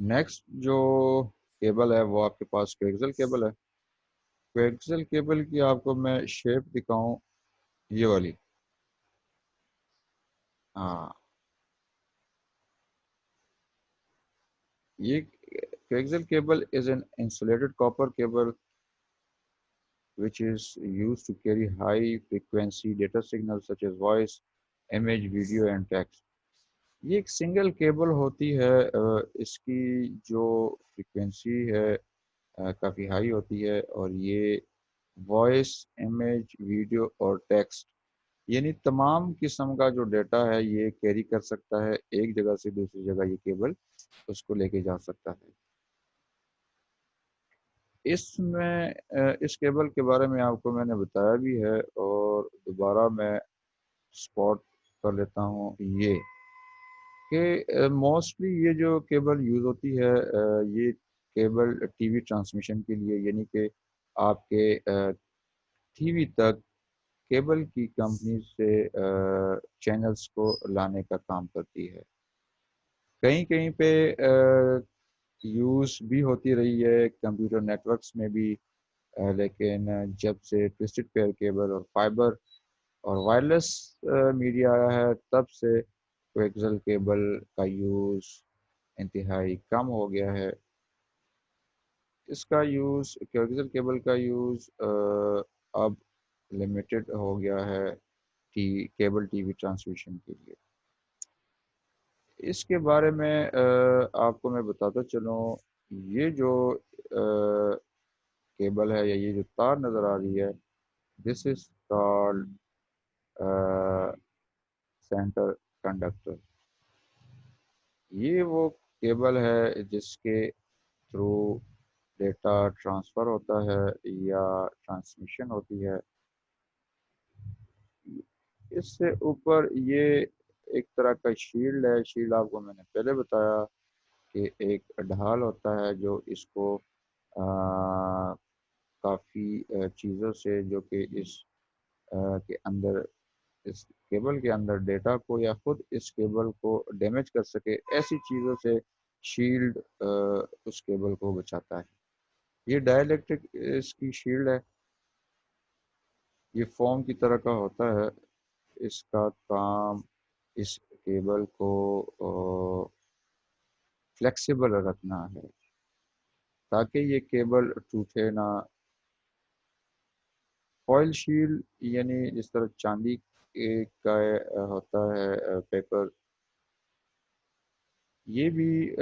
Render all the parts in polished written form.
Next جو cable ہے وہ آپ کے پاس کویکزل کیبل ہے. کویکزل کیبل کی آپ کو میں شیپ دکھاؤں، یہ والی. ہاں، یہ کویکزل cable is an insulated copper cable which is used to carry high frequency data signals such as voice, image, video and text. یہ ایک سنگل کیبل ہوتی ہے. اس کی جو فریکوینسی ہے کافی ہائی ہوتی ہے، اور یہ وائس، امیج، ویڈیو اور ٹیکسٹ یعنی تمام قسم کا جو ڈیٹا ہے یہ کیری کر سکتا ہے. ایک جگہ سے دوسری جگہ یہ کیبل اس کو لے کے جا سکتا ہے. اس میں اس کیبل کے بارے میں آپ کو میں نے بتایا بھی ہے، اور دوبارہ میں سپوٹ کر لیتا ہوں یہ کہ موسٹلی یہ جو کیبل یوز ہوتی ہے یہ کیبل ٹی وی ٹرانسمیشن کے لیے، یعنی کہ آپ کے ٹی وی تک کیبل کی کمپنی سے چینلز کو لانے کا کام کرتی ہے. کہیں کہیں پہ یوز بھی ہوتی رہی ہے کمپیوٹر نیٹورکس میں بھی، لیکن جب سے ٹوسٹڈ پیئر کیبل اور فائبر اور وائرلیس میڈیا آیا ہے تب سے کویکزل کیبل کا یوز انتہائی کم ہو گیا ہے. اس کا یوز کویکزل کیبل کا یوز اب لمیٹڈ ہو گیا ہے کیبل ٹی وی ٹرانسمیشن کے لیے. اس کے بارے میں آپ کو میں بتاتا چلوں، یہ جو کیبل ہے یا یہ جو تار نظر آ رہی ہے، دس از کالڈ سینٹر کنڈکٹر. یہ وہ کیبل ہے جس کے تھرو ڈیٹا ٹرانسفر ہوتا ہے یا ٹرانسمیشن ہوتی ہے. اس سے اوپر یہ ایک طرح کا شیلڈ ہے. شیلڈ آپ کو میں نے پہلے بتایا کہ ایک ڈھال ہوتا ہے جو اس کو کافی چیزوں سے جو کہ اس کے اندر، اس کیبل کے اندر ڈیٹا کو یا خود اس کیبل کو ڈیمیج کر سکے، ایسی چیزوں سے شیلڈ اس کیبل کو بچاتا ہے. یہ ڈائی الیکٹرک اس کی شیلڈ ہے. یہ فوم کی طرح کا ہوتا ہے. اس کا کام اس کیبل کو فلیکسیبل رکھنا ہے تاکہ یہ کیبل ٹوٹے نہ. فوائل شیلڈ یعنی جس طرح چاندی کا ہوتا ہے پیپر، یہ بھی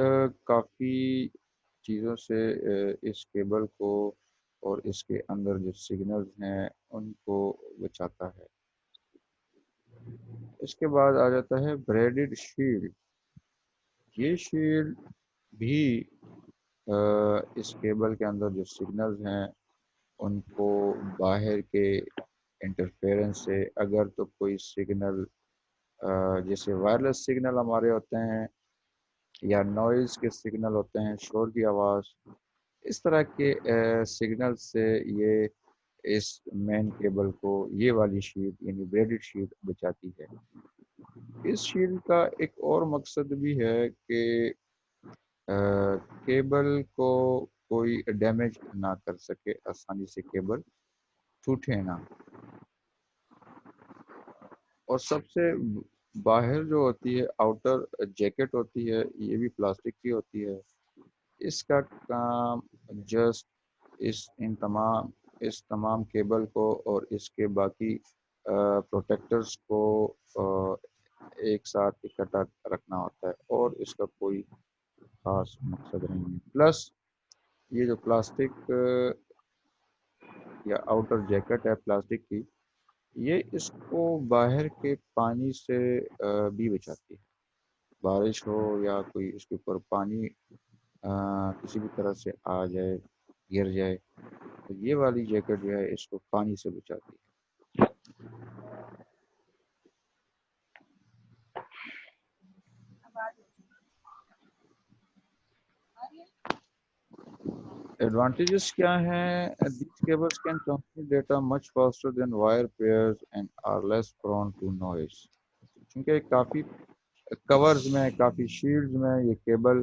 کافی چیزوں سے اس کیبل کو اور اس کے اندر جو سگنلز ہیں ان کو بچاتا ہے. اس کے بعد آ جاتا ہے بریڈڈ شیلڈ. یہ شیلڈ بھی اس کیبل کے اندر جو سگنلز ہیں ان کو باہر کے انٹرفیرنس سے، اگر تو کوئی سگنل جیسے وائرلیس سگنل ہمارے ہوتے ہیں یا نوائز کے سگنل ہوتے ہیں، شور کی آواز، اس طرح کے سگنل سے یہ اس مین کیبل کو یہ والی شیٹ یعنی بریڈڈ شیٹ بچاتی ہے. اس شیٹ کا ایک اور مقصد بھی ہے کہ کیبل کو کوئی ڈیمیج نہ کر سکے، آسانی سے کیبل ٹوٹے نہ. اور سب سے باہر جو ہوتی ہے آؤٹر جیکٹ ہوتی ہے، یہ بھی پلاسٹک کی ہوتی ہے. اس کا کام جسٹ اس تمام کیبل کو اور اس کے باقی پروٹیکٹرز کو ایک ساتھ اکٹھا رکھنا ہوتا ہے، اور اس کا کوئی خاص مقصد نہیں ہے. پلس یہ جو پلاسٹک یا آؤٹر جیکٹ ہے پلاسٹک کی، یہ اس کو باہر کے پانی سے بھی بچاتی ہے. بارش ہو یا کوئی اس کے اوپر پانی کسی بھی طرح سے آ جائے، گر جائے، تو یہ والی جیکٹ جو ہے اس کو پانی سے بچاتی ہے. ایڈوانٹیجز کیا ہیں؟ These cables can transmit data much faster than wire pairs and are less prone to noise. چونکہ کافی کورز میں، کافی شیلڈز میں یہ کیبل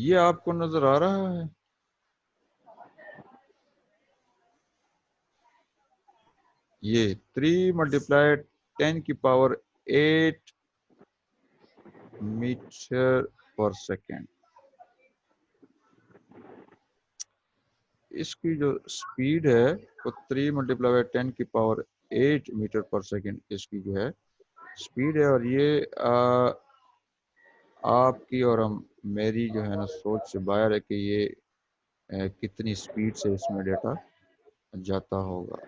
یہ آپ کو نظر آ رہا ہے؟ یہ 3 ملٹیپلائی 10 کی پاور 8 میٹر پر سیکنڈ. اس کی جو سپیڈ ہے وہ 3 ملٹیپلائی 10 کی پاور 8 میٹر پر سیکنڈ اس کی جو ہے سپیڈ ہے. اور یہ آپ کی اور میری جو ہے نا سوچ سے باہر ہے کہ یہ کتنی سپیڈ سے اس میں ڈیٹا جاتا ہوگا.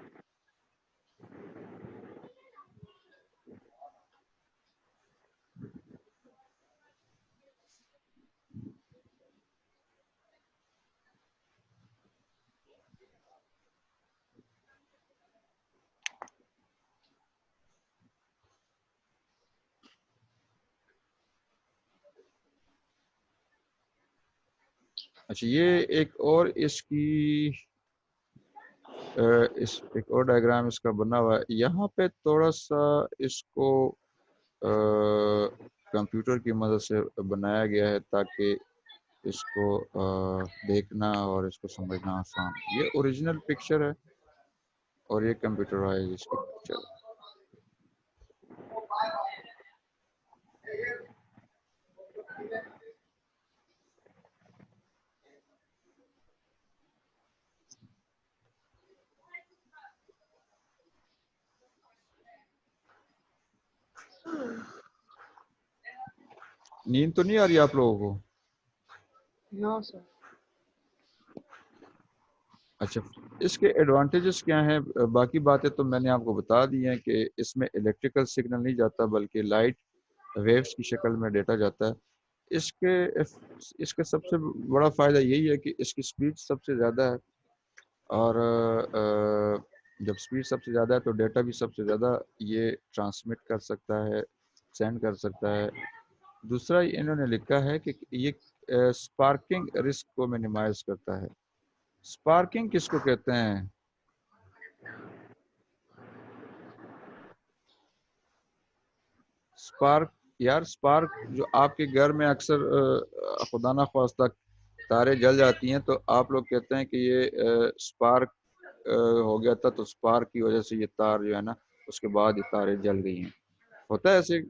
اچھا، یہ ایک اور اس کی ایک اور ڈائیگرام اس کا بنا ہوا ہے. یہاں پہ تھوڑا سا اس کو کمپیوٹر کی مدد سے بنایا گیا ہے تاکہ اس کو دیکھنا اور اس کو سمجھنا آسان. یہ اوریجنل پکچر ہے اور یہ کمپیوٹرائز اس کی پکچر ہے. نیند تو نہیں آ رہی آپ لوگوں کو؟ نو سر. اچھا، اس کے ایڈوانٹیجز کیا ہیں؟ باقی باتیں تو میں نے آپ کو بتا دی ہیں کہ اس میں الیکٹریکل سگنل نہیں جاتا بلکہ لائٹ ویوز کی شکل میں ڈیٹا جاتا ہے. اس کے سب سے بڑا فائدہ یہی ہے کہ اس کی سپیڈ سب سے زیادہ ہے. اور جب سپیڈ سب سے زیادہ ہے تو ڈیٹا بھی سب سے زیادہ یہ ٹرانسمٹ کر سکتا ہے، سینڈ کر سکتا ہے. دوسرا انہوں نے لکھا ہے کہ یہ سپارکنگ رسک کو منیمائز کرتا ہے. سپارکنگ کس کو کہتے ہیں؟ سپارک یار، سپارک جو آپ کے گھر میں اکثر خدا نخواستہ تاریں جل جاتی ہیں تو آپ لوگ کہتے ہیں کہ یہ سپارک ہو گیا تھا، تو سپارک کی وجہ سے یہ تار جو ہے نا اس کے بعد یہ تاریں جل گئی ہیں. ہوتا ہے ایسے.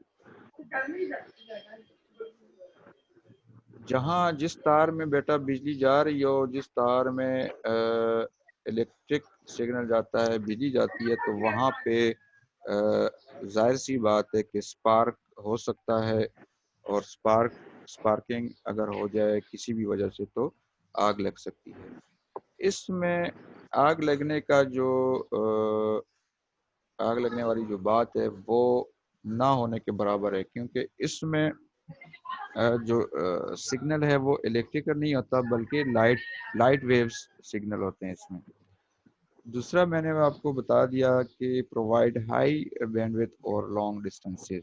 جہاں جس تار میں بیٹا بجلی جا رہی ہو، جس تار میں الیکٹرک سگنل جاتا ہے، بجلی جاتی ہے، تو وہاں پہ ظاہر سی بات ہے کہ سپارک ہو سکتا ہے. اور سپارکنگ اگر ہو جائے کسی بھی وجہ سے تو آگ لگ سکتی ہے. اس میں آگ لگنے کا جو آگ لگنے والی جو بات ہے وہ نہ ہونے کے برابر ہے، کیونکہ اس میں جو سگنل ہے وہ الیکٹریکل نہیں ہوتا بلکہ لائٹ ویوز سگنل ہوتے ہیں اس میں. دوسرا میں نے آپ کو بتا دیا کہ پرووائڈ ہائی بینڈ وتھ اور long distances.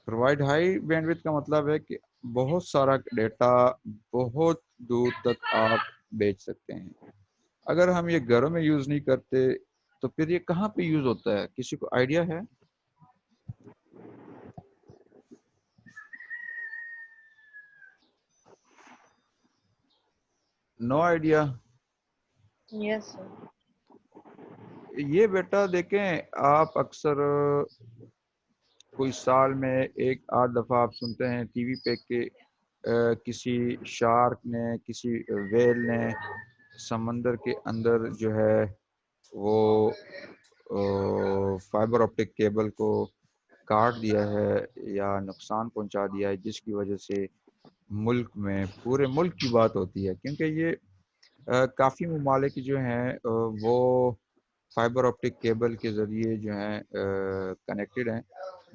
Provide high bandwidth کا مطلب ہے کہ بہت سارا ڈیٹا بہت دور تک آپ بیچ سکتے ہیں. اگر ہم یہ گھروں میں یوز نہیں کرتے تو پھر یہ کہاں پہ یوز ہوتا ہے؟ کسی کو آئیڈیا ہے؟ No idea. Yes sir. یہ بیٹا دیکھیں، آپ اکثر کوئی سال میں ایک آدھ دفعہ آپ سنتے ہیں ٹی وی پہ کہ کسی شارک نے، کسی ویل نے سمندر کے اندر جو ہے وہ فائبر آپٹک کیبل کو کاٹ دیا ہے یا نقصان پہنچا دیا ہے، جس کی وجہ سے ملک میں، پورے ملک کی بات ہوتی ہے. کیونکہ یہ کافی ممالک جو ہیں وہ فائبر آپٹک کیبل کے ذریعے جو ہیں کنیکٹڈ ہیں،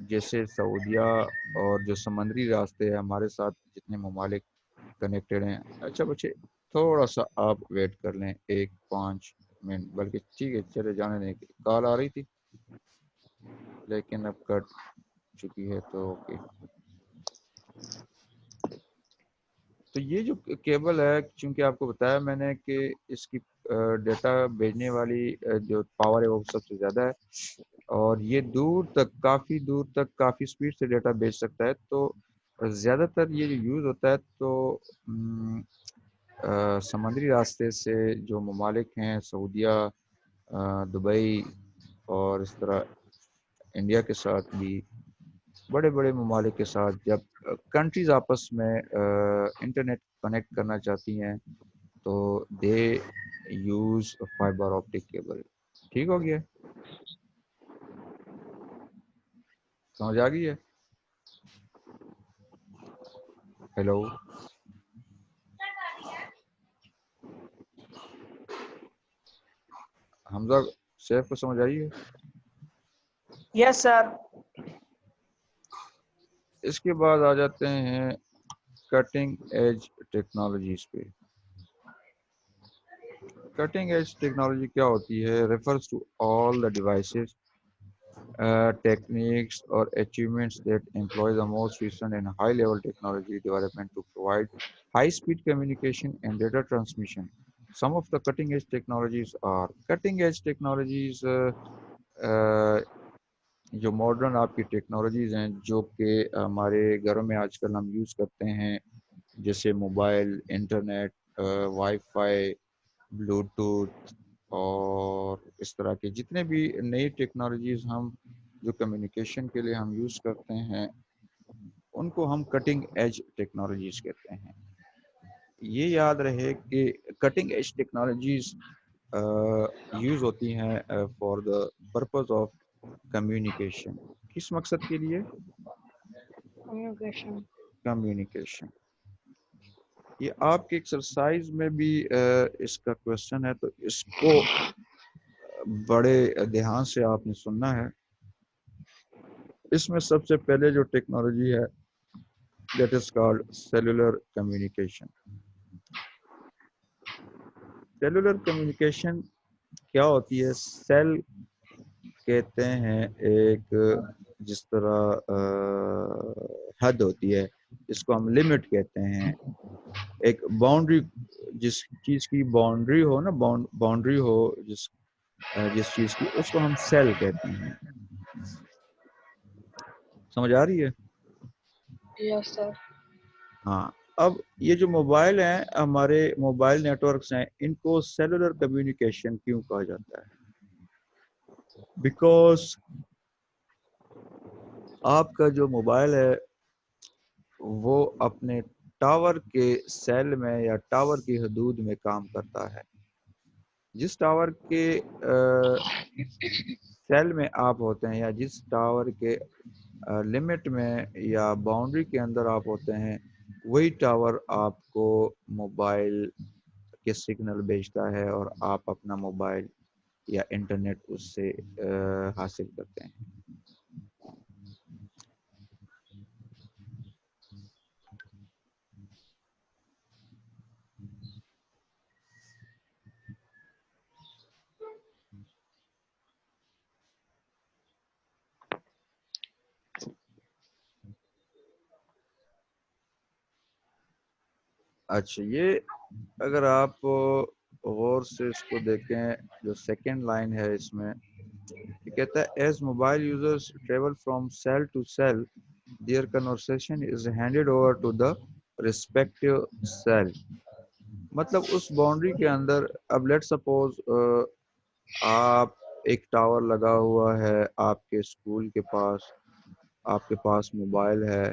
جیسے سعودیہ اور جو سمندری راستے ہیں ہمارے ساتھ جتنے ممالک کنیکٹڈ ہیں. اچھا بچے، تھوڑا سا آپ ویٹ کر لیں 1-5 منٹ، بلکہ ٹھیک ہے چلے جانے دیں. کال آ رہی تھی لیکن اب کٹ چکی ہے تو اوکے. تو یہ جو کیبل ہے، چونکہ آپ کو بتایا میں نے کہ اس کی ڈیٹا بھیجنے والی جو پاور ہے وہ سب سے زیادہ ہے، اور یہ دور تک، کافی دور تک، کافی سپیڈ سے ڈیٹا بھیج سکتا ہے. تو زیادہ تر یہ جو یوز ہوتا ہے تو سمندری راستے سے جو ممالک ہیں سعودیہ، دبئی اور اس طرح انڈیا کے ساتھ بھی بڑے بڑے ممالک کے ساتھ جب کنٹریز آپس میں انٹرنیٹ کنیکٹ کرنا چاہتی ہیں تو they use fibre optic cable. ٹھیک ہو گیا؟ سمجھ آ گئی ہے؟ ہیلو حمزہ، سیف کو سمجھ آئی ہے؟ یس سر. اس کے بعد آ جاتے ہیں کٹنگ ایج ٹیکنالوجیز پہ. کٹنگ ایج ٹیکنالوجی کیا ہوتی ہے؟ Refers to all the devices techniques or achievements that employ the most recent and high-level technology development to provide high-speed communication and data transmission. Some of the cutting-edge technologies are cutting-edge technologies. جو modern آپ کی technologies ہیں جو کہ ہمارے گھروں میں آج کل ہم یوز کرتے ہیں، جیسے mobile, internet, wi fi, Bluetooth اور اس طرح کے جتنے بھی نئی ٹیکنالوجیز ہم جو کمیونیکیشن کے لیے ہم یوز کرتے ہیں ان کو ہم کٹنگ ایج ٹیکنالوجیز کہتے ہیں. یہ یاد رہے کہ کٹنگ ایج ٹیکنالوجیز یوز ہوتی ہیں for the purpose of communication. کس مقصد کے لیے؟ Communication. کمیونیکیشن. یہ آپ کے ایکسرسائز میں بھی اس کا کوشچن ہے تو اس کو بڑے دھیان سے آپ نے سننا ہے. اس میں سب سے پہلے جو ٹیکنالوجی ہے that is called cellular communication. Cellular communication کیا ہوتی ہے؟ سیل کہتے ہیں ایک جس طرح حد ہوتی ہے جس کو ہم لمٹ کہتے ہیں، ایک باؤنڈری، جس چیز کی باؤنڈری ہو نا، باؤنڈری ہو جس چیز کی، اس کو ہم سیل کہتے ہیں. سمجھ آ رہی ہے؟ Yes, sir. ہاں. اب یہ جو موبائل ہیں، ہمارے موبائل نیٹ ورکس ہیں، ان کو سیلولر کمیونیکیشن کیوں کہا جاتا ہے؟ بیکاز آپ کا جو موبائل ہے وہ اپنے ٹاور کے سیل میں یا ٹاور کی حدود میں کام کرتا ہے. جس ٹاور کے سیل میں آپ ہوتے ہیں یا جس ٹاور کے لمٹ میں یا باؤنڈری کے اندر آپ ہوتے ہیں، وہی ٹاور آپ کو موبائل کے سگنل بھیجتا ہے اور آپ اپنا موبائل یا انٹرنیٹ اس سے حاصل کرتے ہیں. اچھا، یہ اگر آپ غور سے اس کو دیکھیں، جو سیکنڈ لائن ہے اس میں یہ کہتا ہے as mobile users travel from cell to cell their conversation is handed over to the respective cell. مطلب اس باؤنڈری کے اندر، اب لیٹ سپوز آپ ایک ٹاور لگا ہوا ہے آپ کے اسکول کے پاس، آپ کے پاس موبائل ہے،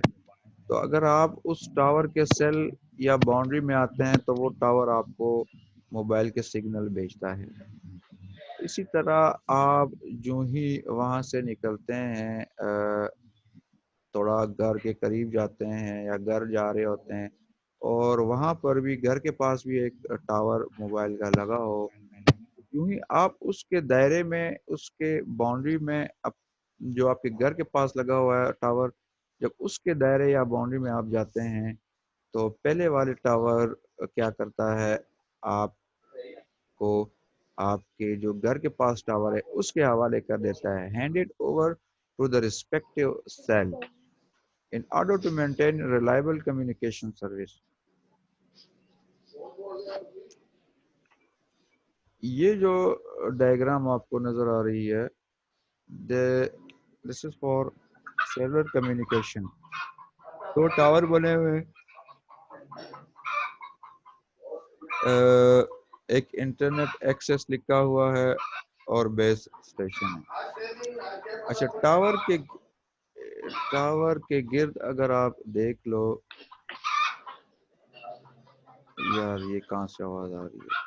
تو اگر آپ اس ٹاور کے سیل یا باؤنڈری میں آتے ہیں تو وہ ٹاور آپ کو موبائل کے سگنل بھیجتا ہے. اسی طرح آپ جو ہی وہاں سے نکلتے ہیں، تھوڑا گھر کے قریب جاتے ہیں یا گھر جا رہے ہوتے ہیں اور وہاں پر بھی گھر کے پاس بھی ایک ٹاور موبائل کا لگا ہو، یوں ہی آپ اس کے دائرے میں، اس کے باؤنڈری میں، جو آپ کے گھر کے پاس لگا ہوا ہے ٹاور، جب اس کے دائرے یا باؤنڈری میں آپ جاتے ہیں تو پہلے والے ٹاور کیا کرتا ہے، آپ کو آپ کے جو گھر کے پاس ٹاور ہے اس کے حوالے کر دیتا ہے، handed over to the respective cell in order to maintain reliable communication service. یہ جو ڈائیگرام آپ کو نظر آ رہی ہے، this is for cellular communication. دو ٹاور بنے ہوئے ہیں، ایک انٹرنیٹ ایکسس لکھا ہوا ہے اور بیس اسٹیشن ہے۔ اچھا، ٹاور کے گرد اگر آپ دیکھ لو، یار یہ کہاں سے آواز آ رہی ہے؟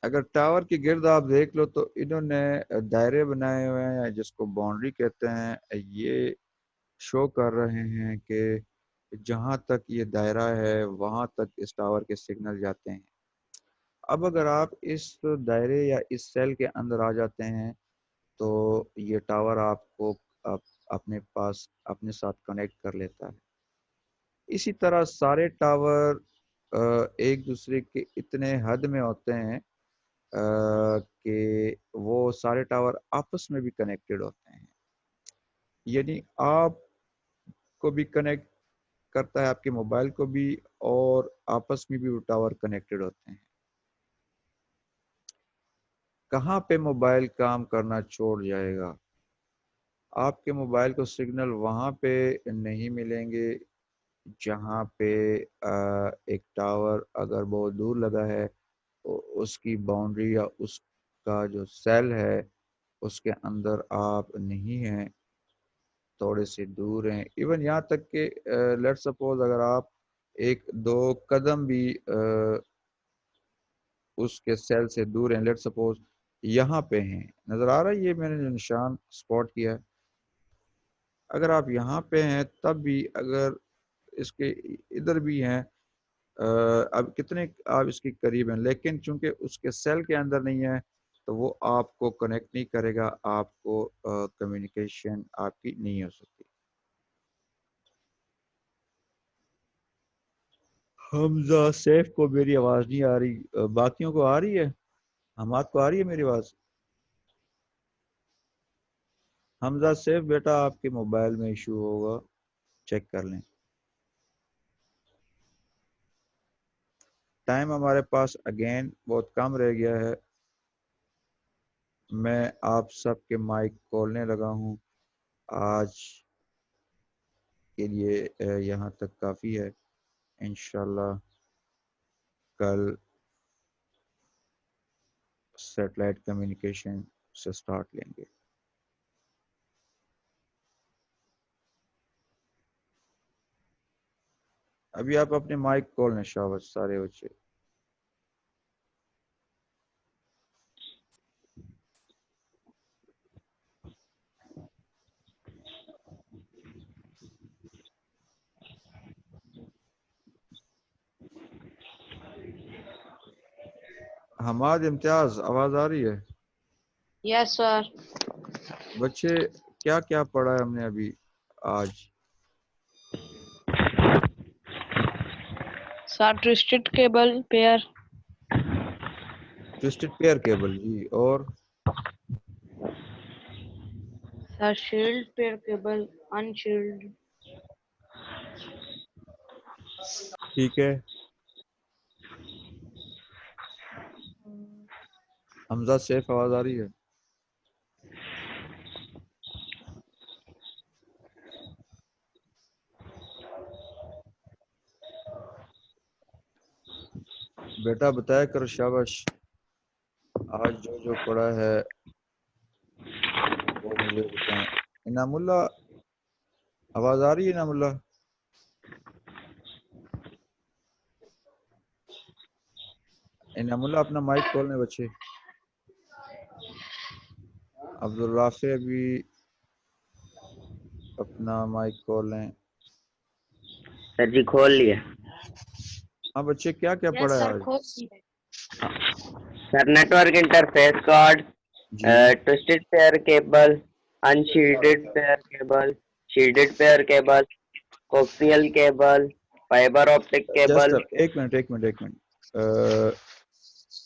اگر ٹاور کے گرد آپ دیکھ لو تو انہوں نے دائرے بنائے ہوئے ہیں جس کو باؤنڈری کہتے ہیں۔ یہ شو کر رہے ہیں کہ جہاں تک یہ دائرہ ہے وہاں تک اس ٹاور کے سگنل جاتے ہیں۔ اب اگر آپ اس دائرے یا اس سیل کے اندر آ جاتے ہیں تو یہ ٹاور آپ کو اپنے پاس اپنے ساتھ کنیکٹ کر لیتا ہے۔ اسی طرح سارے ٹاور ایک دوسرے کے اتنے حد میں ہوتے ہیں کہ وہ سارے ٹاور آپس میں بھی کنیکٹڈ ہوتے ہیں، یعنی آپ کو بھی کنیکٹ کرتا ہے، آپ کے موبائل کو بھی، اور آپس میں بھی وہ ٹاور کنیکٹڈ ہوتے ہیں۔ کہاں پہ موبائل کام کرنا چھوڑ جائے گا؟ آپ کے موبائل کو سگنل وہاں پہ نہیں ملیں گے جہاں پہ ایک ٹاور اگر بہت دور لگا ہے، اس کی باؤنڈری یا اس کا جو سیل ہے اس کے اندر آپ نہیں ہیں، تھوڑے سے دور ہیں، ایون یہاں تک کہ لیٹ سپوز اگر آپ ایک دو قدم بھی اس کے سیل سے دور ہیں، لیٹ سپوز یہاں پہ ہیں، نظر آ رہا ہے یہ میں نے جو نشان سپاٹ کیا ہے، اگر آپ یہاں پہ ہیں تب بھی اگر اس کے ادھر بھی ہیں، اب کتنے آپ اس کے قریب ہیں، لیکن چونکہ اس کے سیل کے اندر نہیں ہے تو وہ آپ کو کنیکٹ نہیں کرے گا، آپ کو کمیونیکیشن آپ کی نہیں ہو سکتی۔ حمزہ سیف کو میری آواز نہیں آ رہی، باقیوں کو آ رہی ہے؟ حماد کو آ رہی ہے میری آواز؟ حمزہ سیف بیٹا آپ کے موبائل میں ایشو ہوگا، چیک کر لیں۔ ٹائم ہمارے پاس اگین بہت کم رہ گیا ہے، میں آپ سب کے مائک کھولنے لگا ہوں، آج کے لیے یہاں تک کافی ہے، انشاءاللہ کل سیٹلائٹ کمیونیکیشن سے سٹارٹ لیں گے۔ ابھی آپ اپنے مائک کھولنے شاباش سارے بچے۔ حماد امتیاز آواز آ رہی ہے؟ Yes, sir. بچے کیا کیا پڑھا ہے ہم نے ابھی آج؟ Sir, twisted cable pair. Twisted pair cable جی، اور Sir, shield pair cable, unshielded. ٹھیک ہے۔ حمزہ سیف آواز آ رہی ہے؟ بیٹا بتایا کرو شاباش، آج جو جو پڑھا ہے وہ مجھے بتائیں۔ انعام اللہ آواز آ رہی ہے؟ انعام اللہ انعام اللہ اپنا مائک کھولنے بچے۔ عبدالرافع بھی اپنا مائک کھول لیں۔ سر جی کھول لیا۔ ہاں بچے کیا کیا Yes, پڑھا ہے sir. آج؟ سر نیٹورک انٹرفیس کارڈ، جی twisted pair cable, unshielded pair cable, shielded pair cable, coaxial cable, fibre optic cable. Just ایک منٹ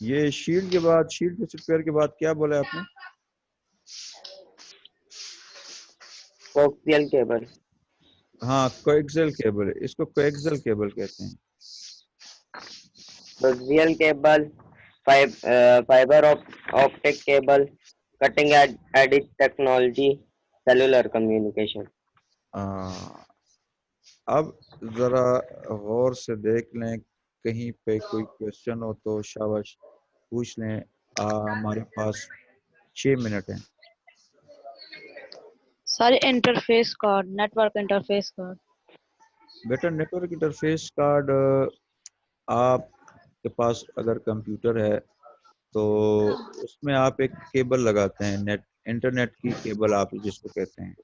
یہ شیلڈ کے بعد، شیلڈ ٹوسٹڈ پیئر کے بعد کیا بولا آپ نے؟ کوکسیل کیبل۔ ہاں کویکزل کیبل، اس کو کویکزل کیبل کہتے ہیں۔ coaxial cable, fiber optic cable, cutting edge technology, cellular communication. اب ذرا غور سے دیکھ لیں، کہیں پہ کوئی کویشچن ہو تو شاباش پوچھ لیں. ہمارے پاس 6 منٹ ہیں. Sir interface card, network interface card. بیٹا نیٹورک انٹرفیس کارڈ آپ کے پاس اگر کمپیوٹر ہے تو اس میں آپ ایک کیبل لگاتے ہیں، انٹرنیٹ کی کیبل آپ جس کو کہتے ہیں.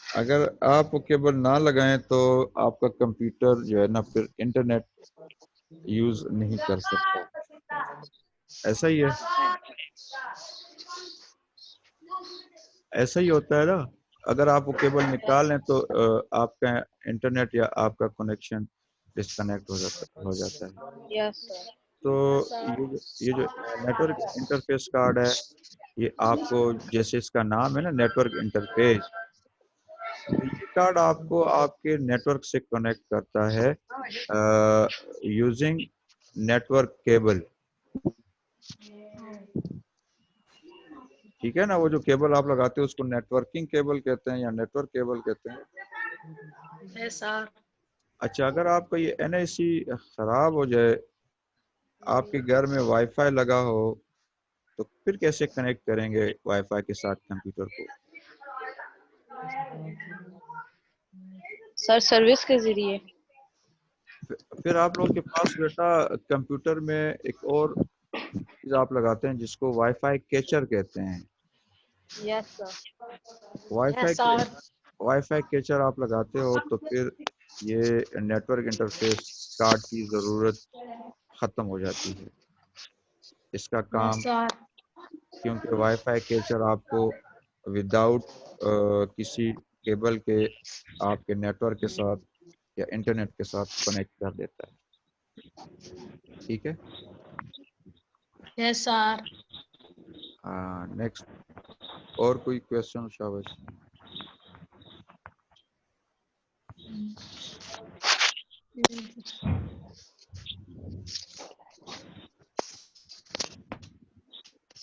اگر آپ وہ کیبل نہ لگائیں تو آپ کا کمپیوٹر جو ہے نا پھر انٹرنیٹ یوز نہیں کر سکتا. ایسا ہی ہے، ایسا ہی ہوتا ہے نا. اگر آپ وہ کیبل نکالیں تو آپ کا انٹرنیٹ یا آپ کا کنیکشن ڈسکنیکٹ ہو جاتا ہے. یس سر. تو یہ جو نیٹورک انٹرفیس کارڈ ہے، یہ آپ کو جیسے اس کا نام ہے نا نیٹورک انٹرفیس، تو یہ کارڈ آپ کو آپ کے نیٹورک سے کنیکٹ کرتا ہے یوزنگ نیٹورک کیبل. ٹھیک ہے نا، وہ جو کیبل آپ لگاتے ہیں اس کو نیٹورکنگ کیبل کہتے ہیں یا نیٹورک کیبل کہتے ہیں. اچھا، اگر آپ کا یہ این آئی سی خراب ہو جائے، آپ کے گھر میں وائی فائی لگا ہو، تو پھر کیسے کنیکٹ کریں گے وائی فائی کے ساتھ کمپیوٹر کو؟ سر سروس کے ذریعے. پھر آپ لوگوں کے پاس بیٹا کمپیوٹر میں ایک اور چیز آپ لگاتے ہیں جس کو وائی فائی کیچر کہتے ہیں. یس سر. وائی فائی کیچر آپ لگاتے ہو تو پھر یہ نیٹورک انٹرفیس کارڈ کی ضرورت ختم ہو جاتی ہے. اس کا کام، کیونکہ وائی فائی کیچر آپ کو وداؤٹ کسی کیبل کے آپ کے نیٹورک کے ساتھ یا انٹرنیٹ کے ساتھ کنیکٹ کر دیتا ہے. ٹھیک ہے. یس سر. نیکسٹ، اور کوئی کویشچن شاباش؟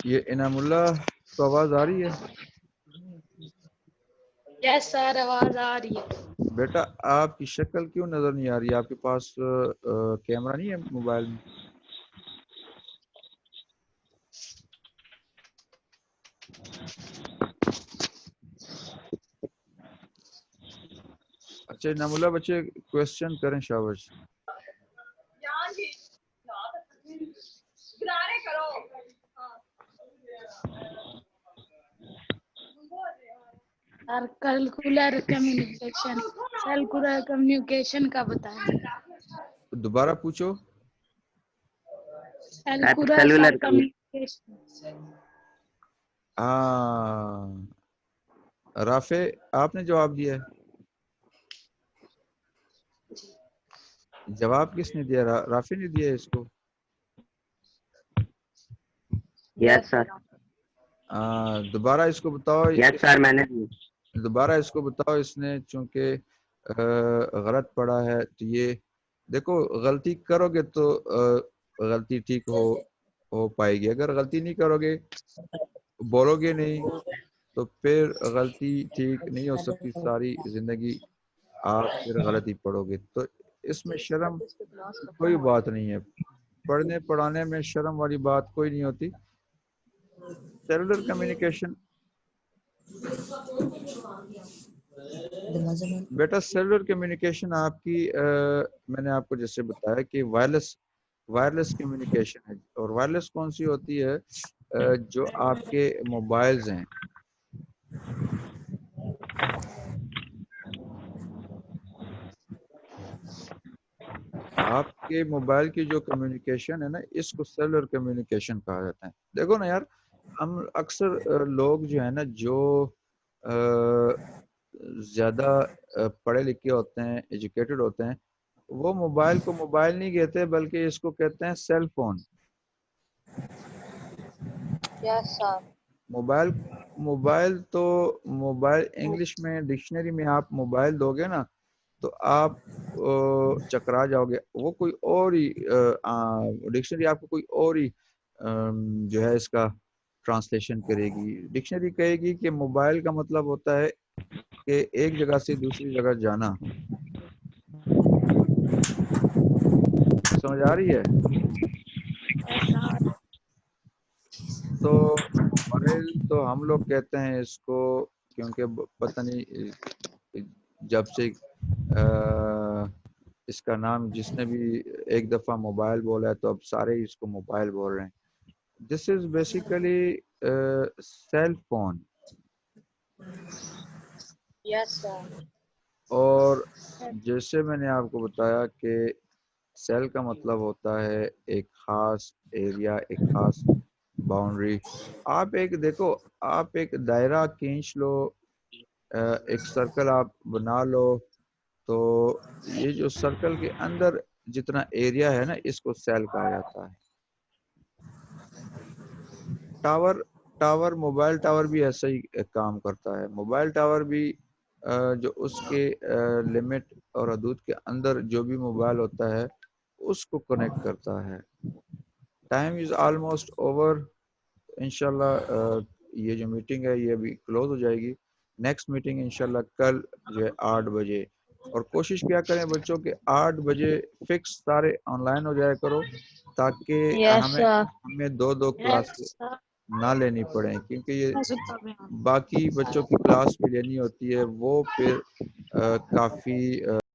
یہ انعام اللہ کو آواز آ رہی ہے؟ یس سر آواز آ رہی ہے. بیٹا آپ کی شکل کیوں نظر نہیں آ رہی؟ آپ کے پاس کیمرہ نہیں ہے موبائل میں؟ اچھا انعام اللہ بچے کویشچن کریں شاباش. سر کیلکولر کمیونیکیشن کا بتائیں. دوبارہ پوچھو. Cellular communication. رافع آپ نے جواب دیا ہے. جواب کس نے دیا؟ رافع نے دیا ہے اس کو. Yes sir. دوبارہ اس کو بتاؤ. Yes sir میں نے. دوبارہ اس کو بتاؤ. اس نے چونکہ غلط پڑھا ہے تو یہ دیکھو، غلطی کرو گے تو غلطی ٹھیک ہو پائے گی. اگر غلطی نہیں کرو گے، بولو گے نہیں، تو پھر غلطی ٹھیک نہیں ہو سکتی. ساری زندگی آپ پھر غلطی پڑھو گے. تو اس میں شرم کوئی بات نہیں ہے. پڑھنے پڑھانے میں شرم والی بات کوئی نہیں ہوتی. سیلولر کمیونیکیشن بیٹا، سیلولر کمیونیکیشن آپ کی میں نے آپ کو جیسے بتایا کہ وائرلیس کمیونیکیشن ہے. اور وائرلیس کون سی ہوتی ہے؟ جو آپ کے موبائلز ہیں. آپ کے موبائل کی جو کمیونیکیشن ہے نا، اس کو سیلولر کمیونیکیشن کہا جاتا ہے. دیکھو نا یار، ہم اکثر لوگ جو ہے نا، جو زیادہ پڑھے لکھے ہوتے ہیں، ایجوکیٹڈ ہوتے ہیں، وہ موبائل کو موبائل نہیں کہتے بلکہ اس کو کہتے ہیں سیل فون. یس سر. موبائل تو موبائل انگلش میں ڈکشنری میں آپ موبائل دو گے نا تو آپ چکرا جاؤ گے. وہ کوئی اور ہی ڈکشنری آپ کو کوئی اور ہی جو ہے اس کا ٹرانسلیشن کرے گی. ڈکشنری کہے گی کہ موبائل کا مطلب ہوتا ہے کہ ایک جگہ سے دوسری جگہ جانا. سمجھ آ رہی ہے؟ تو موبائل تو ہم لوگ کہتے ہیں اس کو کیونکہ پتہ نہیں جب سے اس کا نام جس نے بھی ایک دفعہ موبائل بولا ہے تو اب سارے ہی اس کو موبائل بول رہے ہیں. This is basically cell phone. Yes, sir. اور جیسے میں نے آپ کو بتایا کہ سیل کا مطلب ہوتا ہے ایک خاص ایریا, ایک خاص باؤنڈری. آپ ایک دیکھو, آپ ایک دائرہ کھینچ لو, ایک سرکل آپ بنا لو, تو یہ جو سرکل کے اندر جتنا ایریا ہے نا اس کو سیل کہا جاتا ہے. ٹاور موبائل ٹاور بھی ایسا ہی کام کرتا ہے. موبائل ٹاور بھی جو اس کے لمٹ اور حدود کے اندر جو بھی موبائل ہوتا ہے اس کو کنیکٹ کرتا ہے. Time is almost over. انشاءاللہ یہ جو میٹنگ ہے یہ ابھی کلوز ہو جائے گی. نیکسٹ میٹنگ انشاءاللہ کل جو ہے 8 بجے. اور کوشش کیا کریں بچوں کے 8 بجے فکس سارے آن لائن ہو جایا کرو تاکہ Yes, sir. ہمیں 2 کلاس Yes, sir. نہ لینی پڑیں, کیونکہ یہ Yes, باقی بچوں کی کلاس بھی لینی ہوتی ہے, وہ پھر کافی